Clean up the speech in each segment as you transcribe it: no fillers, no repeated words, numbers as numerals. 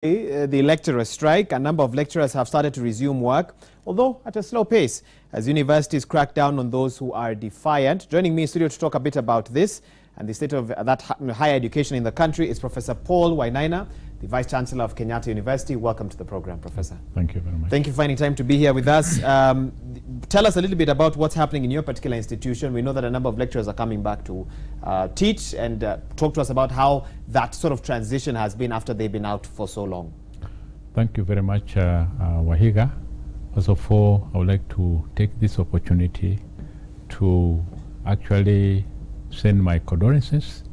The lecturer strike. A number of lecturers have started to resume work, although at a slow pace, as universities crack down on those who are defiant. Joining me in studio to talk a bit about this and the state of that higher education in the country is Professor Paul Wainaina, the Vice Chancellor of Kenyatta University. Welcome to the program, Professor. Thank you very much. Thank you for finding time to be here with us. Tell us a little bit about what's happening in your particular institution. We know that a number of lecturers are coming back to teach, and talk to us about how that sort of transition has been after they've been out for so long. Thank you very much, Wahiga. First of all, I would like to take this opportunity to actually send my condolences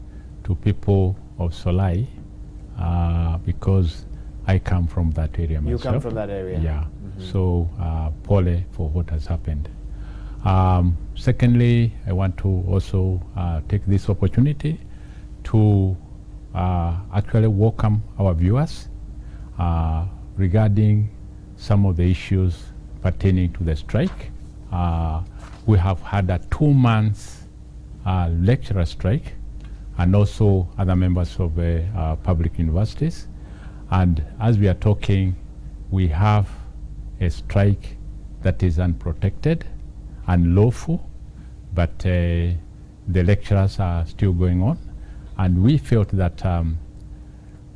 to people of Solai because I come from that area myself. You come from that area? Yeah. So, Pole for what has happened. Secondly, I want to also take this opportunity to actually welcome our viewers regarding some of the issues pertaining to the strike. We have had a 2-month lecturer strike, and also other members of public universities. And as we are talking, we have a strike that is unprotected and lawful, but the lecturers are still going on. And we felt that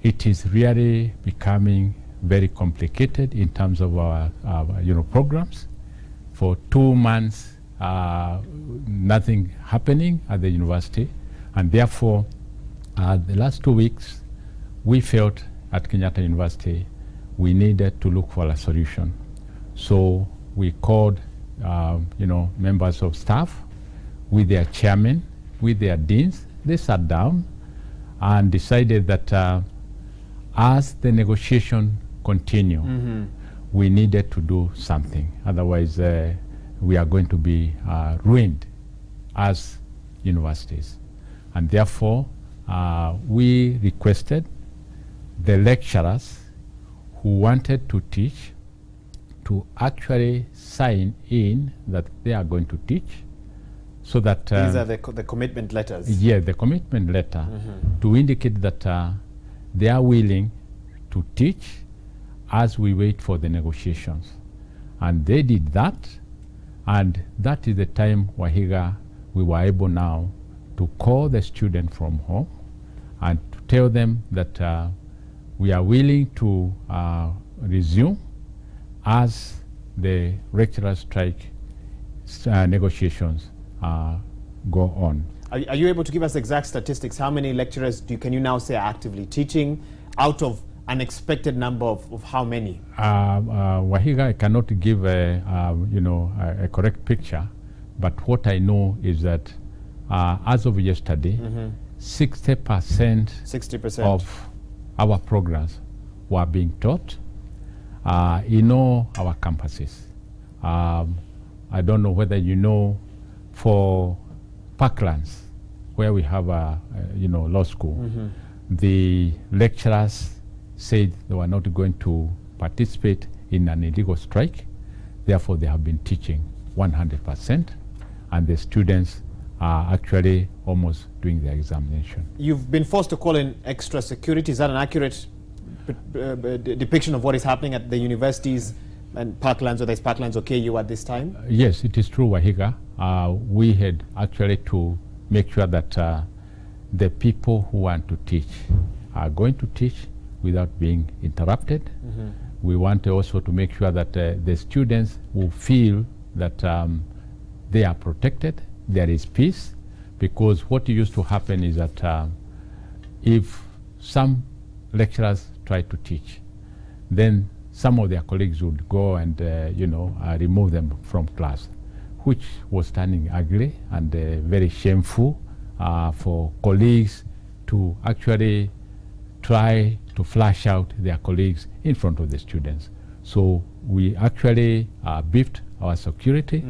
it is really becoming very complicated in terms of our programs. For 2 months, nothing happening at the university, and therefore the last 2 weeks we felt at Kenyatta University we needed to look for a solution. So we called members of staff with their chairman, with their deans. They sat down and decided that as the negotiation continue, we needed to do something. Otherwise, we are going to be ruined as universities. And therefore, we requested the lecturers who wanted to teach to actually sign in that they are going to teach, so that these are the commitment letters. Yeah, the commitment letter to indicate that they are willing to teach as we wait for the negotiations. And they did that, and that is the time, Wahiga, we were able now to call the student from home and to tell them that we are willing to resume as the lecturer strike negotiations go on. Are you able to give us exact statistics? How many lecturers can you now say are actively teaching out of an expected number of how many? Wahiga, I cannot give a correct picture, but what I know is that as of yesterday, 60% of our programs were being taught in all our campuses. I don't know whether you know, for Parklands, where we have a law school, the lecturers said they were not going to participate in an illegal strike. Therefore, they have been teaching 100%, and the students are actually almost doing their examination. You've been forced to call in extra security. Is that an accurate depiction of what is happening at the universities and Parklands, whether it's Parklands or KU at this time? Yes, it is true, Wahiga. We had actually to make sure that the people who want to teach are going to teach without being interrupted. We want also to make sure that the students will feel that they are protected, there is peace, because what used to happen is that if some lecturers try to teach, then some of their colleagues would go and remove them from class, which was turning ugly and very shameful for colleagues to actually try to flash out their colleagues in front of the students. So we actually beefed our security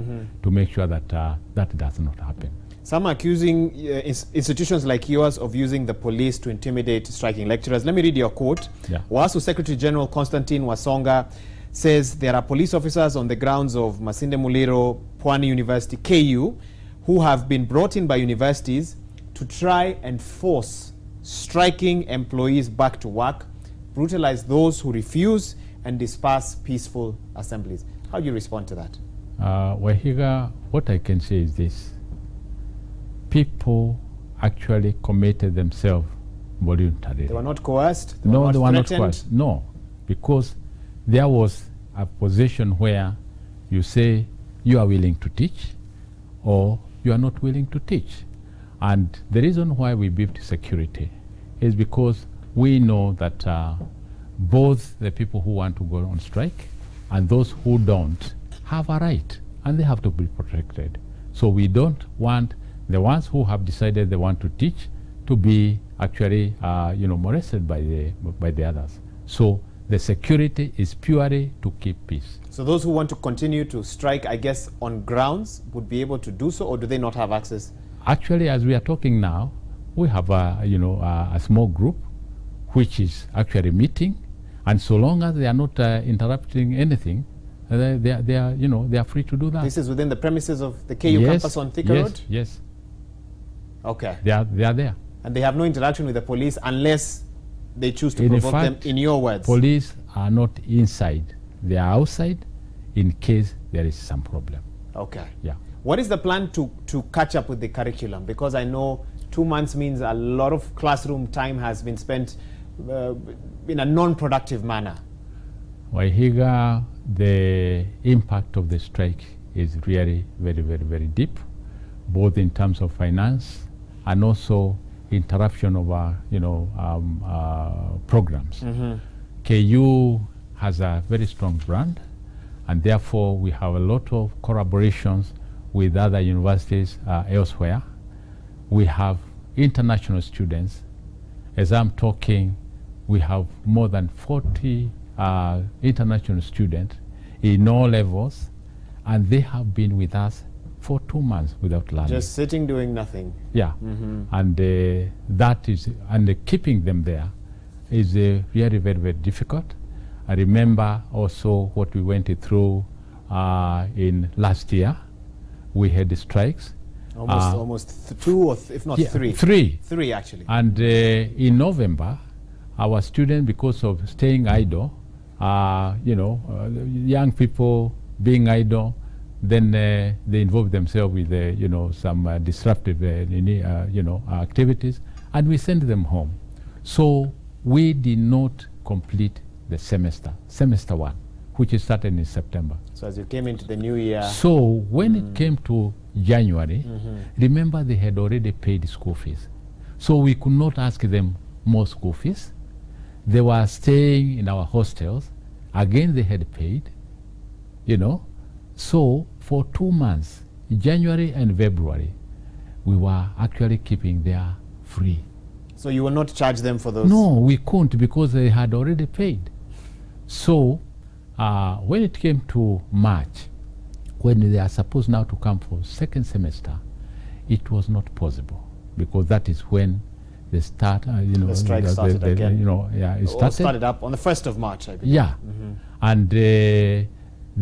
to make sure that that does not happen. Some are accusing institutions like yours of using the police to intimidate striking lecturers. Let me read your quote. WASU Secretary General Constantine Wasonga says there are police officers on the grounds of Masinde Muliro, Pwani University, KU, who have been brought in by universities to try and force striking employees back to work brutalize those who refuse and disperse peaceful assemblies. How do you respond to that? Wahiga, what I can say is this. People actually committed themselves voluntarily. They were not coerced? No, they were not coerced. No, because there was a position where you say you are willing to teach or you are not willing to teach. And the reason why we built security is because we know that both the people who want to go on strike and those who don't have a right, and they have to be protected. So we don't want the ones who have decided they want to teach to be actually molested by the others. So the security is purely to keep peace. So those who want to continue to strike, I guess, on grounds would be able to do so, or do they not have access? Actually, as we are talking now, we have a small group which is actually meeting, and so long as they are not interrupting anything, they are free to do that. This is within the premises of the KU campus on Thika Road? Yes. Okay. They are there. And they have no interaction with the police unless they choose to provoke them, in your words? Police are not inside. They are outside in case there is some problem. Okay. Yeah. What is the plan to catch up with the curriculum? Because I know 2 months means a lot of classroom time has been spent in a non-productive manner. Wahiga, the impact of the strike is really very, very, very deep, both in terms of finance and also interruption of our, programs. KU has a very strong brand, and therefore we have a lot of collaborations with other universities elsewhere. We have international students. As I'm talking, we have more than 40 international students in all levels, and they have been with us for 2 months without learning. Just sitting doing nothing. Yeah, and that is, and keeping them there is really very, very difficult. I remember also what we went through in last year. We had the strikes. Almost two, or if not three. Three, actually. And in November, our students, because of staying idle, young people being idle, then they involve themselves with some disruptive activities, and we send them home. So we did not complete the semester one, which is started in September. So as you came into the new year. So when it came to January, remember they had already paid school fees. So we could not ask them more school fees. They were staying in our hostels. Again, they had paid, So for 2 months, January and February, we were actually keeping them free. So you will not charge them for those? No, we couldn't, because they had already paid. So when it came to March, when they are supposed now to come for second semester, it was not possible, because that is when they start, the strike started again. It started up on the 1st of March, I believe. Yeah, and they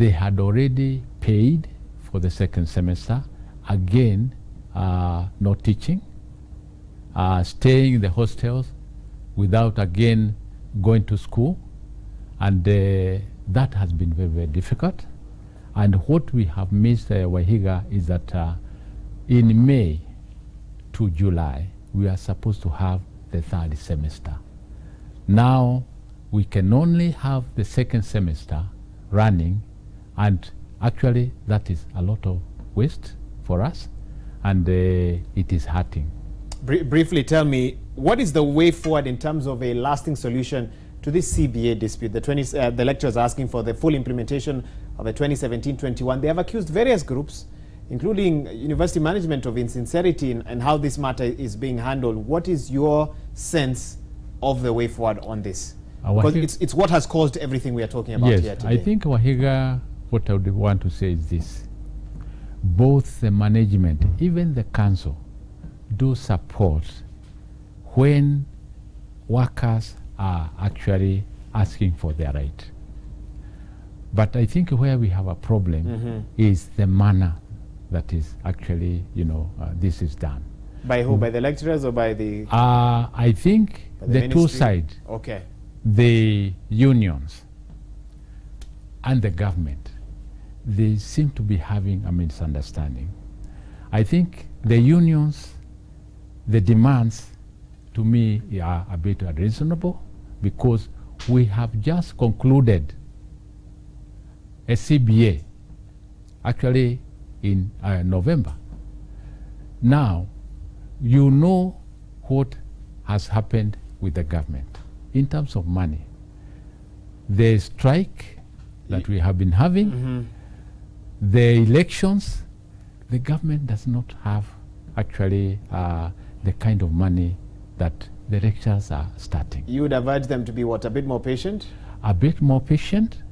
had already paid for the second semester. Again, no teaching, staying in the hostels without again going to school, and that has been very, very difficult. And what we have missed, Wahiga, is that in May to July, we are supposed to have the third semester. Now, we can only have the second semester running, and actually that is a lot of waste for us, and it is hurting. Briefly tell me, what is the way forward in terms of a lasting solution to this CBA dispute? The lecturers are asking for the full implementation of the 2017-21. They have accused various groups, including university management, of insincerity in how this matter is being handled. What is your sense of the way forward on this? Because it's what has caused everything we are talking about here today. I think, Wahiga, what I would want to say is this. Both the management, even the council, do support when workers are actually asking for their right. But I think where we have a problem is the manner that is actually, this is done. By who? By the lecturers or by the... I think the two sides. Okay. the unions and the government, they seem to be having a misunderstanding. I think the unions, the demands, to me, are a bit unreasonable, because we have just concluded a CBA, actually in November. Now, you know what has happened with the government in terms of money. The strike that we have been having, the elections, the government does not have actually the kind of money that the lecturers are starting. You would advise them to be what, a bit more patient? A bit more patient,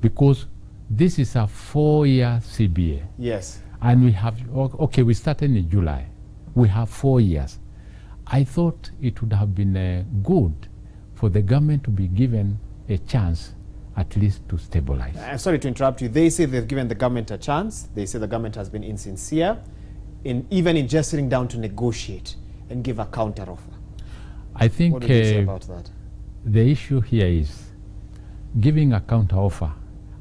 because this is a 4-year CBA. Yes. And we have, okay, we started in July. We have 4 years. I thought it would have been good for the government to be given a chance at least to stabilize. I'm sorry to interrupt you. They say they've given the government a chance. They say the government has been insincere, even in just sitting down to negotiate and give a counter offer. I think what do you say about that? The issue here is giving a counter offer,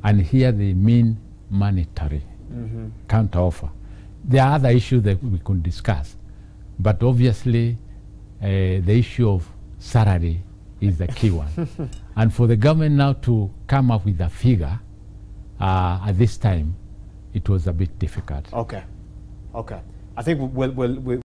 and here they mean monetary counter offer. There are other issues that we could discuss, but obviously the issue of salary is the key one. And for the government now to come up with a figure at this time, it was a bit difficult. Okay. Okay. I think we'll